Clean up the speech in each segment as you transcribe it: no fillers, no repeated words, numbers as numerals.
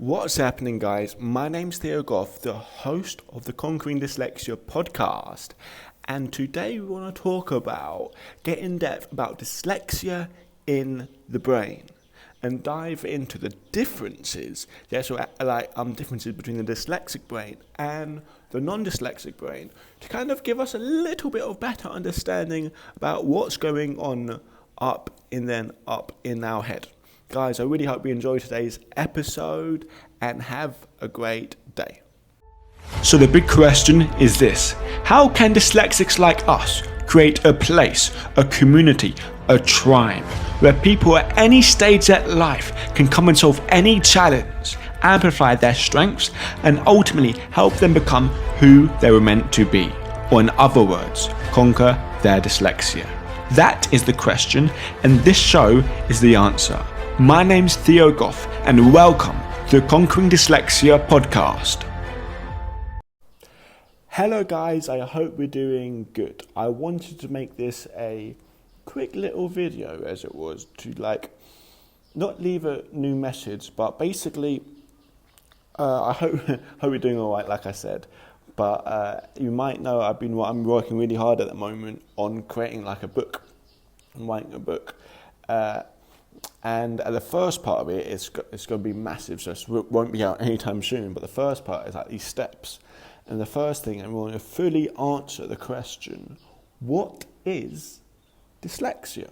What's happening, guys? My name's Theo Goff, the host of the Conquering Dyslexia podcast, and today we want to talk about, get in depth about dyslexia in the brain and dive into the differences, differences between the dyslexic brain and the non-dyslexic brain to kind of give us a little bit of better understanding about what's going on up in our head. Guys, I really hope you enjoy today's episode and have a great day. So the big question is this: how can dyslexics like us create a place, a community, a tribe where people at any stage of life can come and solve any challenge, amplify their strengths, and ultimately help them become who they were meant to be? Or in other words, conquer their dyslexia. That is the question, and this show is the answer. My name's Theo Goff, and welcome to the Conquering Dyslexia podcast. Hello guys, I hope we're doing good. I wanted to make this a quick little video, as it was, to not leave a new message, but basically, I hope we're doing all right, like I said. But you might know I'm working really hard at the moment on creating a book. I'm writing a book. And the first part of it it's going to be massive, so it won't be out anytime soon. But the first part is these steps. And the first thing, I'm going to fully answer the question, what is dyslexia?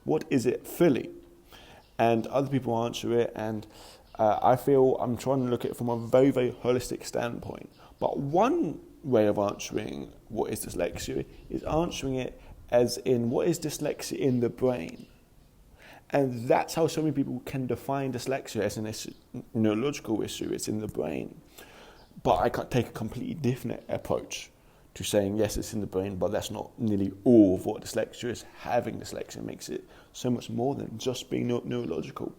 What is it fully? And other people answer it, and I feel I'm trying to look at it from a very, very holistic standpoint. But one way of answering what is dyslexia is answering it as in what is dyslexia in the brain. And that's how so many people can define dyslexia as a neurological issue. It's in the brain. But I can't take a completely different approach to saying, yes, it's in the brain, but that's not nearly all of what dyslexia is. Having dyslexia makes it so much more than just being neurological.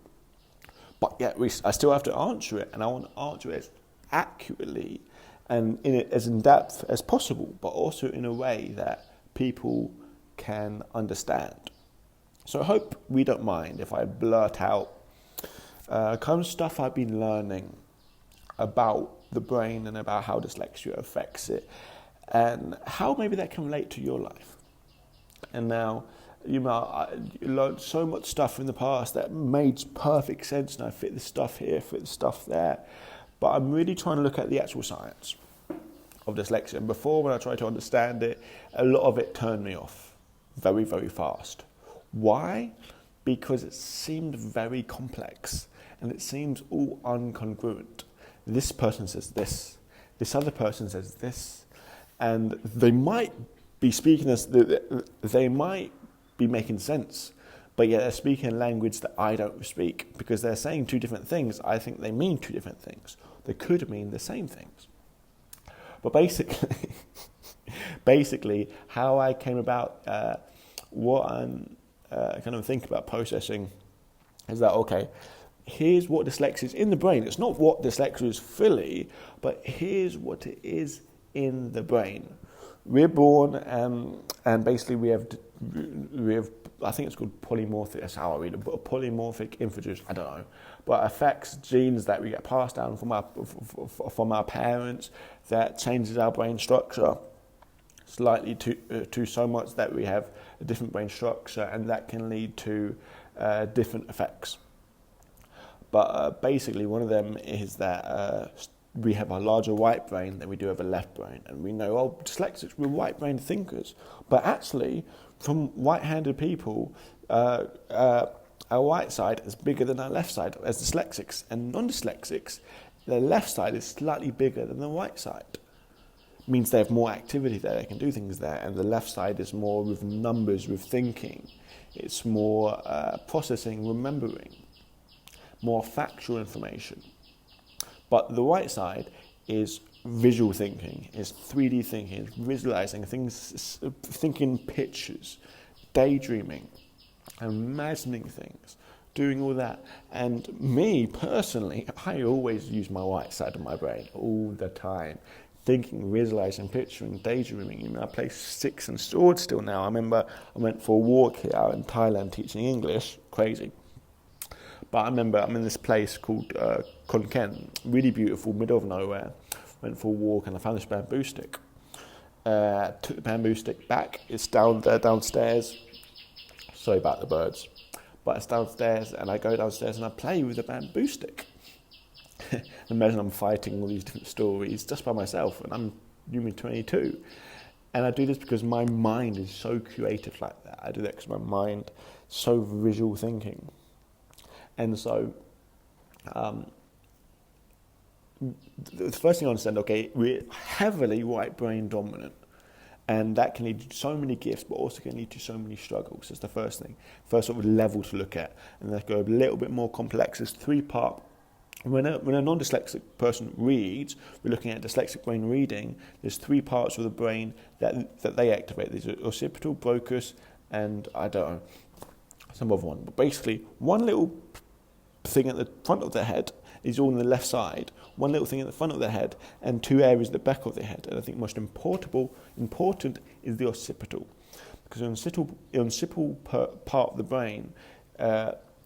But yet, I still have to answer it, and I want to answer it as accurately and as in depth as possible, but also in a way that people can understand. So I hope we don't mind if I blurt out kind of stuff I've been learning about the brain and about how dyslexia affects it and how maybe that can relate to your life. And now, I learned so much stuff in the past that made perfect sense, and I fit the stuff here, fit the stuff there. But I'm really trying to look at the actual science of dyslexia. And before, when I tried to understand it, a lot of it turned me off very, very fast. Why? Because it seemed very complex and it seems all incongruent. This person says this other person says this, and they might be speaking they might be making sense, but yet they're speaking a language that I don't speak, because they're saying two different things. I think they mean two different things. They could mean the same things. But basically, how I came about what I'm kind of think about processing is that, okay, here's what dyslexia is in the brain. It's not what dyslexia is fully, but here's what it is in the brain. We're born and basically we have I think it's called polymorphic, that's how I read it, but polymorphic introduce, I don't know, but affects genes that we get passed down from our parents that changes our brain structure slightly to so much that we have a different brain structure, and that can lead to different effects. But basically, one of them is that we have a larger right brain than we do have a left brain. And we know, dyslexics, we're right-brained thinkers. But actually, from right-handed people, our right side is bigger than our left side as dyslexics. And non-dyslexics, their left side is slightly bigger than the right side. Means they have more activity there, they can do things there, and the left side is more with numbers, with thinking. It's more processing, remembering, more factual information. But the right side is visual thinking, is 3D thinking, is visualizing things, thinking pictures, daydreaming, imagining things, doing all that. And me, personally, I always use my right side of my brain all the time. Thinking, visualizing, picturing, daydreaming. I play sticks and swords still now. I remember I went for a walk here out in Thailand teaching English. Crazy. But I remember I'm in this place called Conken, really beautiful, middle of nowhere. Went for a walk and I found this bamboo stick. Took the bamboo stick back. It's down there downstairs. Sorry about the birds. But it's downstairs and I go downstairs and I play with the bamboo stick. Imagine I'm fighting all these different stories just by myself and I'm 22. And I do this because my mind is so creative like that. I do that because my mind is so visual thinking. And so the first thing I understand, okay, we're heavily right brain dominant. And that can lead to so many gifts, but also can lead to so many struggles. That's the first thing. First sort of level to look at. And let's go a little bit more complex. It's 3-part. When a non-dyslexic person reads, we're looking at dyslexic brain reading, there's 3 parts of the brain that they activate. There's occipital, Broca's, and I don't know, some other one. But basically, one little thing at the front of their head is all on the left side, one little thing at the front of their head, and 2 areas at the back of their head. And I think most important is the occipital. Because the occipital part of the brain,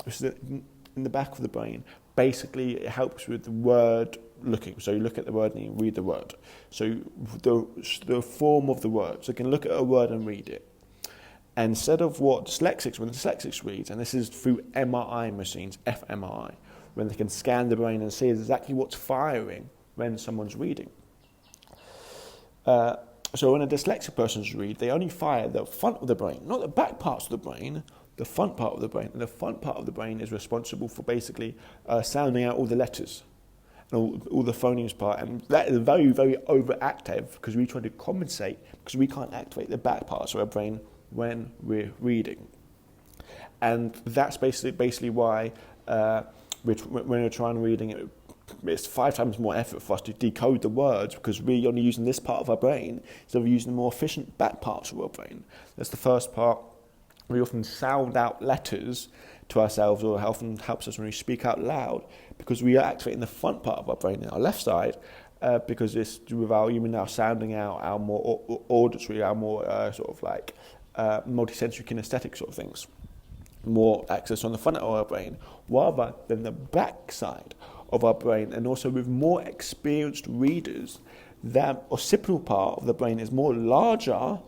which is in the back of the brain, basically it helps with the word looking. So you look at the word and you read the word. So the form of the word. So you can look at a word and read it. And instead of when dyslexics reads, and this is through MRI machines, fMRI, when they can scan the brain and see exactly what's firing when someone's reading. So when a dyslexic person's read, they only fire the front of the brain, not the back parts of the brain, the front part of the brain. And the front part of the brain is responsible for basically sounding out all the letters and all the phonemes part. And that is very, very overactive because we try to compensate because we can't activate the back parts of our brain when we're reading. And that's basically why when we're trying reading, it's 5 times more effort for us to decode the words because we're only using this part of our brain instead of using the more efficient back parts of our brain. That's the first part. We often sound out letters to ourselves, or often helps us when we speak out loud because we are activating the front part of our brain in our left side because it's with our sounding out, our more auditory, our more multisensory kinesthetic sort of things. More access on the front of our brain rather than the back side of our brain, and also with more experienced readers, that occipital part of the brain is more larger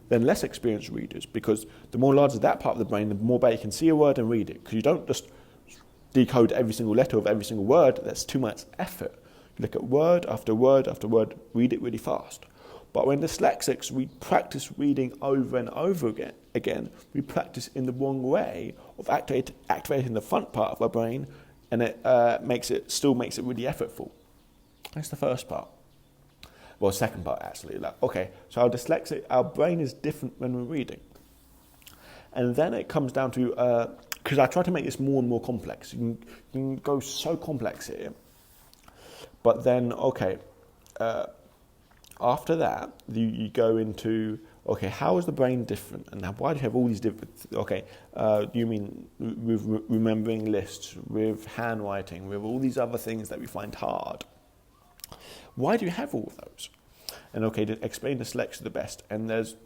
than less experienced readers, because the more larger that part of the brain, the more better you can see a word and read it, because you don't just decode every single letter of every single word. That's too much effort. You look at word after word after word, read it really fast. But when dyslexics, we practice reading over and over again, we practice in the wrong way of activating the front part of our brain, and it still makes it really effortful. That's the first part. Well, second part actually. So our brain is different when we're reading. And then it comes down to, because I try to make this more and more complex. You can go so complex here. But then, after that, you go into, how is the brain different? And why do you have all these different, you mean with remembering lists, with handwriting, with all these other things that we find hard? Why do you have all of those? And to explain dyslexia the best, and there's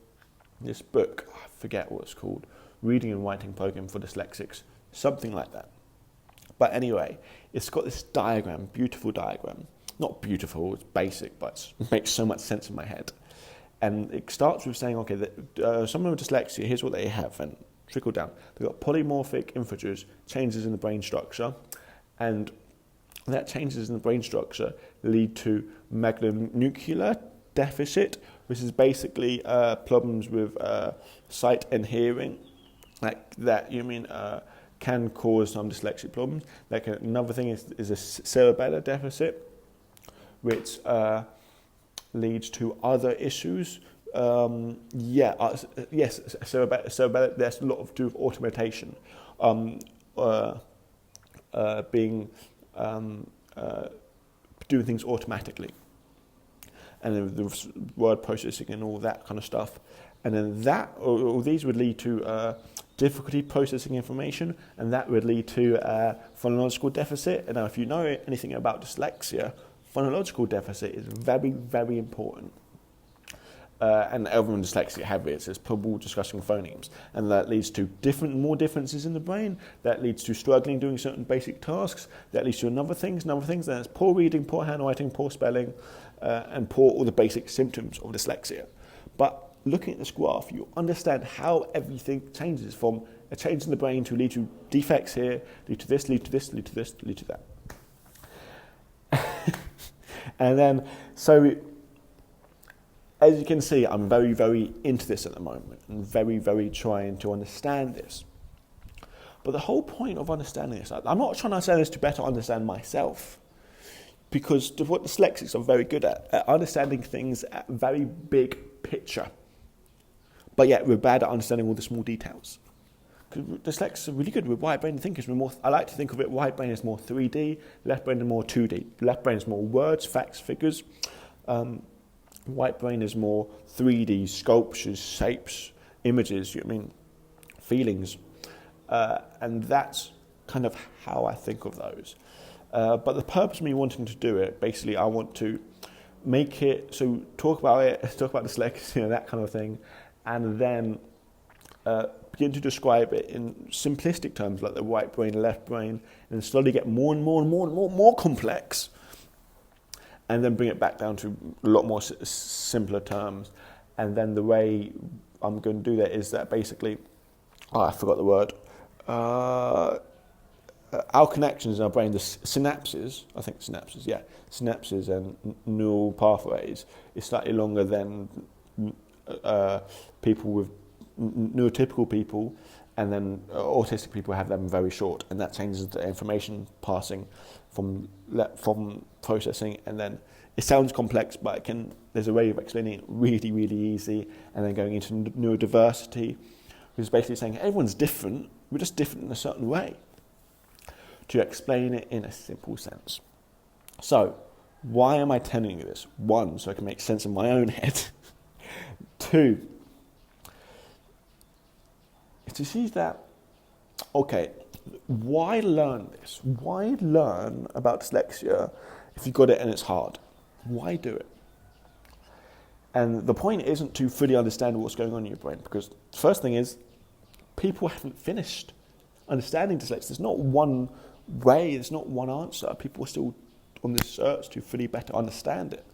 this book, I forget what it's called, Reading and Writing Program for Dyslexics, something like that. But anyway, it's got this diagram, beautiful diagram. Not beautiful, it's basic, but it makes so much sense in my head. And it starts with saying, someone with dyslexia, here's what they have, and trickle down. They've got polymorphic integers, changes in the brain structure, and that changes in the brain structure lead to magnonuclear deficit, which is basically problems with sight and hearing, like that. Can cause some dyslexic problems. Another thing is a cerebellar deficit, which leads to other issues. Yes, cerebellar. There's a lot to do with automation, doing things automatically, and then the word processing and all that kind of stuff. And then all these would lead to difficulty processing information, and that would lead to phonological deficit. And now, if you know anything about dyslexia, phonological deficit is very, very important. and everyone with dyslexia have it. It's probable discussing phonemes, and that leads to more differences in the brain. That leads to struggling doing certain basic tasks. That leads to another things. Then it's poor reading, poor handwriting, poor spelling, and poor all the basic symptoms of dyslexia. But looking at this graph, you understand how everything changes from a change in the brain to lead to defects here, lead to this, lead to this, lead to this, lead to that. And then, so as you can see, I'm very, very into this at the moment and very, very trying to understand this. But the whole point of understanding this, I'm not trying to understand this to better understand myself, because what dyslexics are very good at understanding things at a very big picture. But yet we're bad at understanding all the small details. Because dyslexics are really good with right brain thinkers. I like to think of it, right brain is more 3D, left brain is more 2D. Left brain is more words, facts, figures. Right brain is more 3D, sculptures, shapes, images, feelings. And that's kind of how I think of those. But the purpose of me wanting to do it, basically I want to make it, so talk about dyslexia, that kind of thing, and then begin to describe it in simplistic terms like the right brain, left brain, and slowly get more and more complex, and then bring it back down to a lot more simpler terms. And then the way I'm going to do that is that basically, I forgot the word, our connections in our brain, the synapses and neural pathways is slightly longer than people with neurotypical people, and then autistic people have them very short, and that changes the information passing from processing. And then it sounds complex, but there's a way of explaining it really, really easy. And then going into neurodiversity, which is basically saying everyone's different, we're just different in a certain way, to explain it in a simple sense. So, why am I telling you this? 1, so I can make sense in my own head. 2, to see that, okay, why learn this? Why learn about dyslexia if you got it and it's hard? Why do it? And the point isn't to fully understand what's going on in your brain, because the first thing is, people haven't finished understanding dyslexia. There's not one way, there's not one answer. People are still on this search to fully better understand it.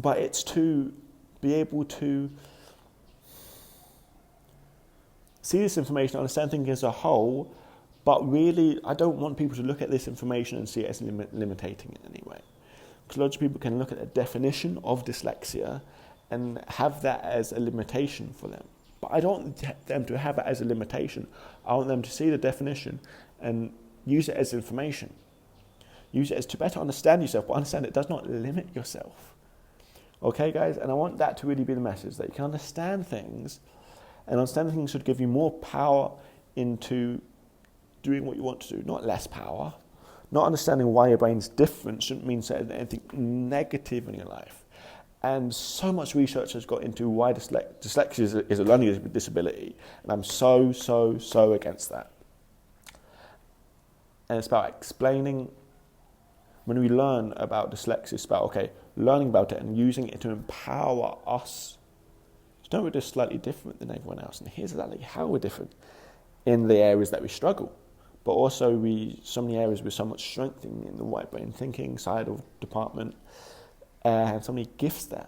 But it's to be able to see this information, understand things as a whole, but really, I don't want people to look at this information and see it as limiting in any way. Because lots of people can look at the definition of dyslexia and have that as a limitation for them. But I don't want them to have it as a limitation. I want them to see the definition and use it as information. Use it as to better understand yourself, but understand it does not limit yourself. Okay, guys? And I want that to really be the message, that you can understand things, and understanding things should give you more power into doing what you want to do, not less power. Not understanding why your brain's different shouldn't mean saying anything negative in your life. And so much research has got into why dyslexia is a learning disability. And I'm so against that. And it's about explaining, when we learn about dyslexia, it's about, learning about it and using it to empower us. No, we're just slightly different than everyone else. And here's exactly how we're different in the areas that we struggle. But also so many areas with so much strength in the right brain thinking side of department, and so many gifts there.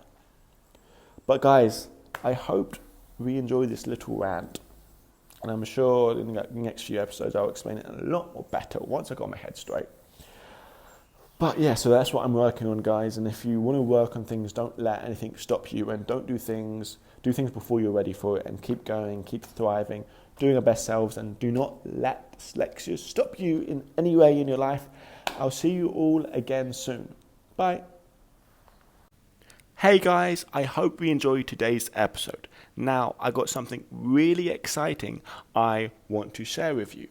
But guys, I hope we enjoy this little rant. And I'm sure in the next few episodes I'll explain it a lot more better once I got my head straight. But yeah, so that's what I'm working on, guys. And if you want to work on things, don't let anything stop you, and don't do things before you're ready for it, and keep going, keep thriving, doing our best selves, and do not let dyslexia stop you in any way in your life. I'll see you all again soon. Bye. Hey guys, I hope you enjoyed today's episode. Now, I got something really exciting I want to share with you.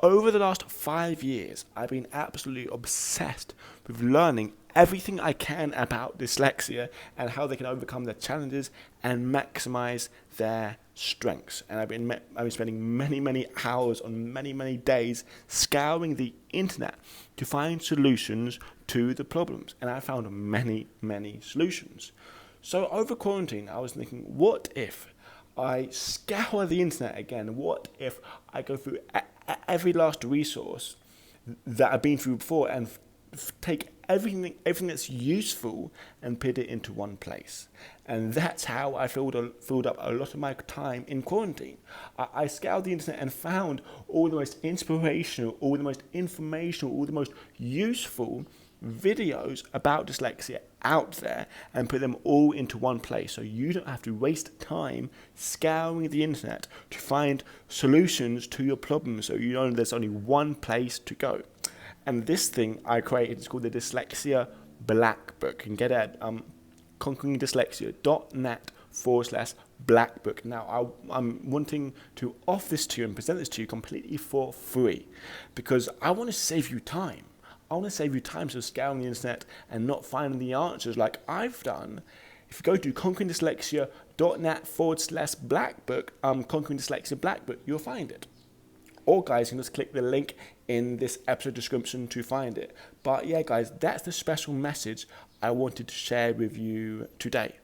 Over the last 5 years, I've been absolutely obsessed with learning everything I can about dyslexia and how they can overcome their challenges and maximize their strengths. And I've been spending many hours on many days scouring the internet to find solutions to the problems. And I found many solutions. So over quarantine, I was thinking, what if I scour the internet again? What if I go through every last resource that I've been through before and take everything that's useful and put it into one place? And that's how I filled up a lot of my time in quarantine. I scoured the internet and found all the most inspirational, all the most informational, all the most useful videos about dyslexia out there and put them all into one place, so you don't have to waste time scouring the internet to find solutions to your problems, so you know there's only one place to go. And this thing I created is called the Dyslexia Black Book. You can get it at conqueringdyslexia.net/Black Book. Now, I'm wanting to offer this to you and present this to you completely for free because I want to save you time. I want to save you time so scouring the internet and not finding the answers like I've done. If you go to conqueringdyslexia.net/Black Book, Conquering Dyslexia Black Book, you'll find it. Or guys, you can just click the link in this episode description to find it. But yeah, guys, that's the special message I wanted to share with you today.